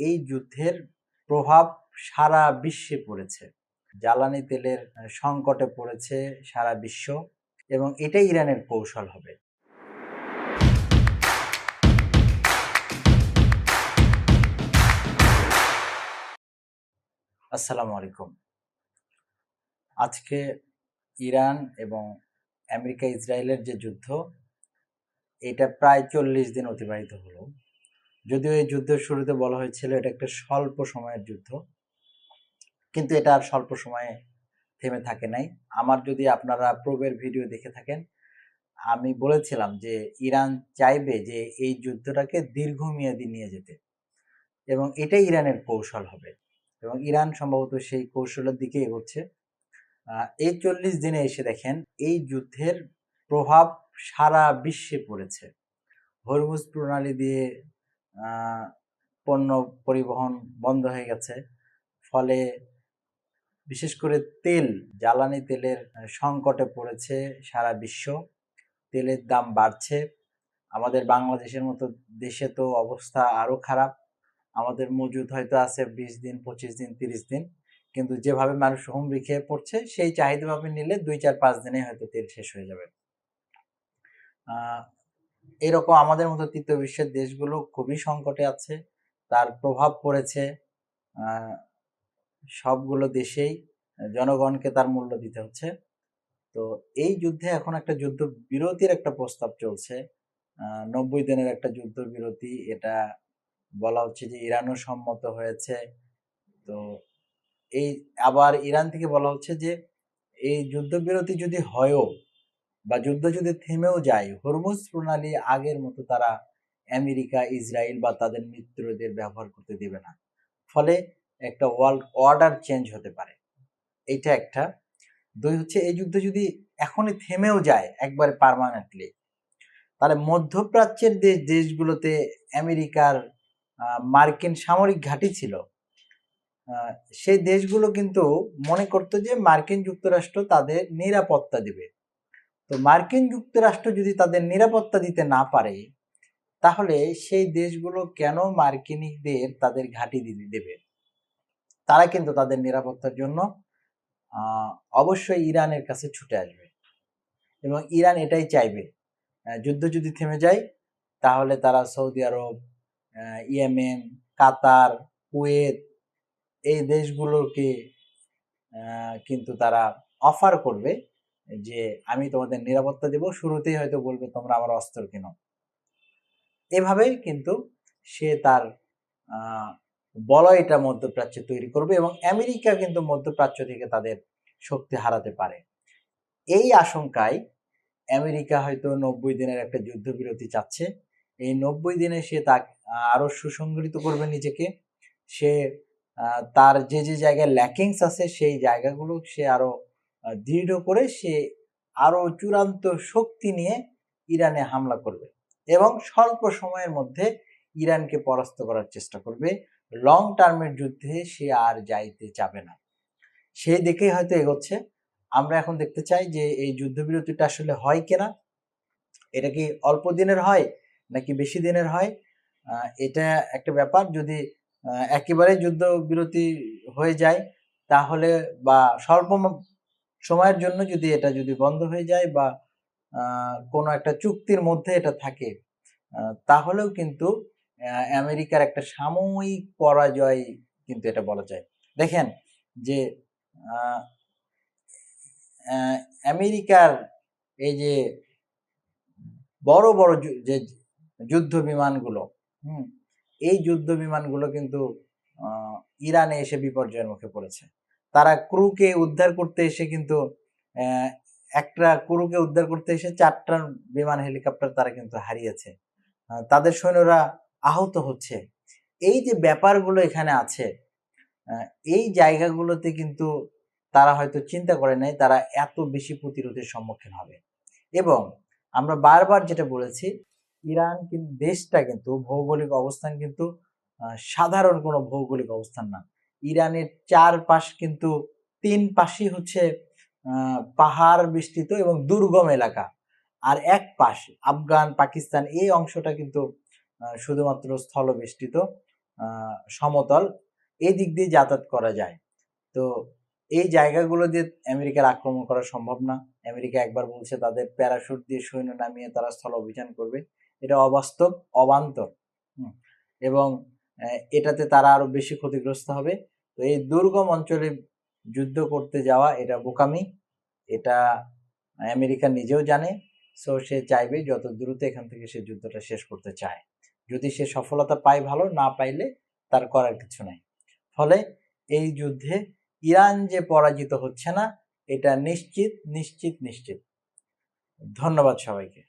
এই যুদ্ধের প্রভাব সারা বিশ্বে পড়েছে। জ্বালানি তেলের সংকটে পড়েছে সারা বিশ্ব, এবং এটাই ইরানের কৌশল হবে। আসসালামু আলাইকুম। আজকে ইরান এবং আমেরিকা ইসরায়েলের যে যুদ্ধ, এটা প্রায় 40 দিন অতিবাহিত হলো। যদিও এই যুদ্ধের শুরুতে বলা হয়েছিল এটা একটা স্বল্প সময়ের যুদ্ধ, কিন্তু এটা আর স্বল্প সময়ে থেমে থাকে নাই। আমার যদি আপনারা পূর্বের ভিডিও দেখে থাকেন, আমি বলেছিলাম যে ইরান চাইবে যে এই যুদ্ধটাকে দীর্ঘমেয়াদী নিয়ে যেতে, এবং এটাই ইরানের কৌশল হবে, এবং ইরান সম্ভবত সেই কৌশলের দিকে এগোচ্ছে। এই 40 দিনে এসে দেখেন এই যুদ্ধের প্রভাব সারা বিশ্বে পড়েছে। হরমুজ প্রণালী দিয়ে পণ্য পরিবহন বন্ধ হয়ে গেছে, ফলে বিশেষ করে জ্বালানি তেলের সংকটে পড়েছে সারা বিশ্ব। তেলের দাম বাড়ছে। আমাদের বাংলাদেশের মতো দেশে তো অবস্থা আরো খারাপ। আমাদের মজুদ হয়তো আছে 20 দিন, 25 দিন, 30 দিন, কিন্তু যেভাবে মানুষ হুমড়ি খেয়ে পড়ছে, সেই চাহিদা ভাবে নিলে 2-4-5 দিনে হয়তো তেল শেষ হয়ে যাবে। এরকম আমাদের মতো তৃতীয় বিশ্বের দেশগুলো খুবই সংকটে আছে। তার প্রভাব পড়েছে সবগুলো দেশেই। জনগণকে তার মূল্য দিতে হচ্ছে। তো এই যুদ্ধে এখন একটা যুদ্ধ বিরতির একটা প্রস্তাব চলছে, 90 দিনের একটা যুদ্ধ বিরতি। এটা বলা হচ্ছে যে ইরানও সম্মত হয়েছে। তো এই আবার ইরান থেকে বলা হচ্ছে যে এই যুদ্ধবিরতি যদি হয়ও বা যুদ্ধ যদি থেমেও যায়, হরমুজ প্রণালী আগের মতো তারা আমেরিকা, ইসরায়েল বা তাদের মিত্রদের ব্যবহার করতে দেবে না। ফলে একটা ওয়ার্ল্ড অর্ডার চেঞ্জ হতে পারে। এইটা একটা। দুই হচ্ছে, এই যুদ্ধ যদি এখনই থেমেও যায় একবারে পার্মানেন্টলি, তাহলে মধ্যপ্রাচ্যের দেশগুলোতে আমেরিকার মার্কিন সামরিক ঘাঁটি ছিল, সেই দেশগুলো কিন্তু মনে করতো যে মার্কিন যুক্তরাষ্ট্র তাদের নিরাপত্তা দিবে। তো মার্কিন যুক্তরাষ্ট্র যদি তাদের নিরাপত্তা দিতে না পারে, তাহলে সেই দেশগুলো কেন মার্কিনীদের তাদের ঘাঁটি দেবে? তারা কিন্তু তাদের নিরাপত্তার জন্য অবশ্যই ইরানের কাছে ছুটে আসবে, এবং ইরান এটাই চাইবে। যুদ্ধ যদি থেমে যায়, তাহলে তারা সৌদি আরব, ইয়েমেন, কাতার, কুয়েত, এই দেশগুলোকে কিন্তু তারা অফার করবে যে আমি তোমাদের নিরাপত্তা দেব। শুরুতেই হয়তো বলবে তোমরা আমার অস্ত্র কেনো। এভাবে কিন্তু সে তার বলয়টা মধ্যপ্রাচ্যে তৈরি করবে, এবং আমেরিকা কিন্তু মধ্যপ্রাচ্য থেকে তাদের শক্তি হারাতে পারে। এই আশঙ্কায় আমেরিকা হয়তো 90 দিনের একটা যুদ্ধবিরতি চাচ্ছে। এই 90 দিনে সে তা আরো সুসংগঠিত করবে নিজেকে। সে তার যে যে জায়গায় ল্যাকিংস আছে সেই জায়গাগুলো সে আরো দৃঢ় করে সে আরো চূড়ান্ত শক্তি নিয়ে ইরানে হামলা করবে, এবং স্বল্প সময়ের মধ্যে ইরানকে পরাস্ত করার চেষ্টা করবে। লং টার্মের যুদ্ধে সে আর যাইতে চাবে না। সেই দিকেই হয়তো এগোচ্ছে। আমরা এখন দেখতে চাই যে এই যুদ্ধবিরতিটা আসলে হয় কিনা। এটা কি অল্প দিনের হয় নাকি বেশি দিনের হয়, এটা একটা ব্যাপার। যদি একেবারে যুদ্ধবিরতি হয়ে যায়, তাহলে বা স্বল্প সময়ের জন্য যদি এটা বন্ধ হয়ে যায়, বা কোনো একটা চুক্তির মধ্যে এটা থাকে, তাহলেও কিন্তু আমেরিকার একটা সাময়িক পরাজয় কিন্তু এটা বলা যায়। দেখেন যে আমেরিকার এই যে বড় বড় যে যুদ্ধ বিমানগুলো, এই যুদ্ধ বিমানগুলো কিন্তু ইরানে এসে বিপর্যয়ের মুখে পড়েছে। তারা ক্রুকে উদ্ধার করতে এসে কিন্তু একটা ক্রুকে উদ্ধার করতে এসে 4টা বিমান হেলিকপ্টার তারা কিন্তু হারিয়েছে। তাদের সৈন্যরা আহত হচ্ছে। এই যে ব্যাপারগুলো এখানে আছে, এই জায়গাগুলোতে কিন্তু তারা হয়তো চিন্তা করে নাই তারা এত বেশি প্রতিরোধের সম্মুখীন হবে। এবং আমরা বারবার যেটা বলেছি, ইরান কিন্তু দেশটা কিন্তু ভৌগোলিক অবস্থান কিন্তু সাধারণ কোনো ভৌগোলিক অবস্থান না। ইরানের চারপাশ কিন্তু 3 পাশই হচ্ছে পাহাড় বেষ্টিত এবং দুর্গম এলাকা, আর এক পাশ আফগান, পাকিস্তান, এই অংশটা কিন্তু শুধুমাত্র স্থলবেষ্টিত। সমতল, এই দিক দিয়ে যাতায়াত করা যায়। তো এই জায়গাগুলো দিয়ে আমেরিকার আক্রমণ করা সম্ভব না। আমেরিকা একবার বলছে তাদের প্যারাশুট দিয়ে সৈন্য নামিয়ে তারা স্থল অভিযান করবে, এটা অবাস্তব, অবান্তর। এবং এটাতে তারা আরো বেশি ক্ষতিগ্রস্ত হবে। তো এই দুর্গম অঞ্চলে যুদ্ধ করতে যাওয়া এটা বোকামি, এটা আমেরিকা নিজেও জানে। সো সে চাইবে যত দ্রুত এখান থেকে সে যুদ্ধটা শেষ করতে চায়। যদি সে সফলতা পায় ভালো, না পাইলে তার করার কিছু নাই। ফলে এই যুদ্ধে ইরান যে পরাজিত হচ্ছে না, এটা নিশ্চিত নিশ্চিত নিশ্চিত। ধন্যবাদ সবাইকে।